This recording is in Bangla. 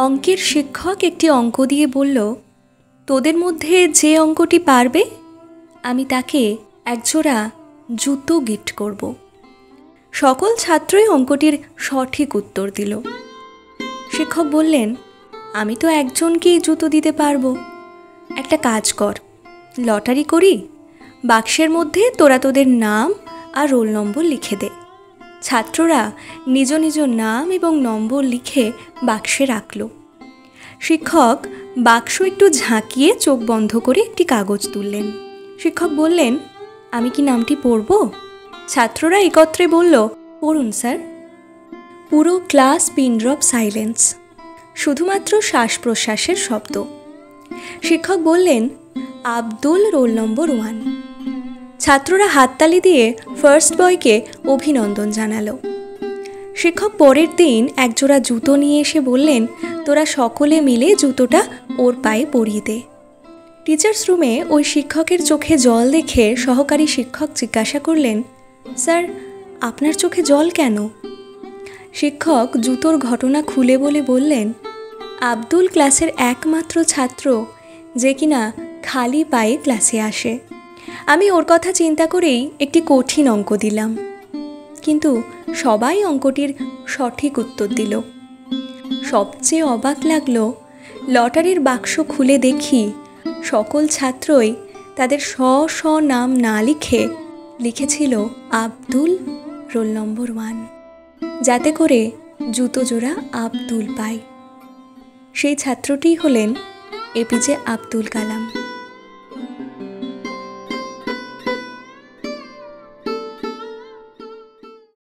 অঙ্কের শিক্ষক একটি অঙ্ক দিয়ে বলল, তোদের মধ্যে যে অঙ্কটি পারবে আমি তাকে একজোড়া জুতো গিফট করব। সকল ছাত্রই অঙ্কটির সঠিক উত্তর দিল। শিক্ষক বললেন, আমি তো একজনকেই জুতো দিতে পারবো। একটা কাজ কর, লটারি করি, বাক্সের মধ্যে তোরা তোদের নাম আর রোল নম্বর লিখে দে। ছাত্ররা নিজ নিজ নাম এবং নম্বর লিখে বাক্সে রাখল। শিক্ষক বাক্স একটু ঝাঁকিয়ে চোখ বন্ধ করে একটি কাগজ তুললেন। শিক্ষক বললেন, আমি কি নামটি পড়ব? ছাত্ররা একত্রে বলল, পড়ুন স্যার। পুরো ক্লাস পিন ড্রপ সাইলেন্স, শুধুমাত্র শ্বাস প্রশ্বাসের শব্দ। শিক্ষক বললেন, আব্দুল, রোল নম্বর 1। ছাত্ররা হাততালি দিয়ে ফার্স্ট বয়কে অভিনন্দন জানালো। শিক্ষক পরের দিন একজোড়া জুতো নিয়ে এসে বললেন, তোরা সকলে মিলে জুতোটা ওর পায়ে পরিয়ে দে। টিচার্স রুমে ওই শিক্ষকের চোখে জল দেখে সহকারী শিক্ষক জিজ্ঞাসা করলেন, স্যার, আপনার চোখে জল কেন? শিক্ষক জুতোর ঘটনা খুলে বললেন, আব্দুল ক্লাসের একমাত্র ছাত্র যে কিনা খালি পায়ে ক্লাসে আসে। আমি ওর কথা চিন্তা করেই একটি কঠিন অঙ্ক দিলাম, কিন্তু সবাই অঙ্কটির সঠিক উত্তর দিল। সবচেয়ে অবাক লাগলো, লটারির বাক্স খুলে দেখি সকল ছাত্রই তাদের স্ব নাম না লিখেছিল আব্দুল, রোল নম্বর 1, যাতে করে জুতো জোড়া আব্দুল পায়। সেই ছাত্রটিই হলেন এপিজে আব্দুল কালাম।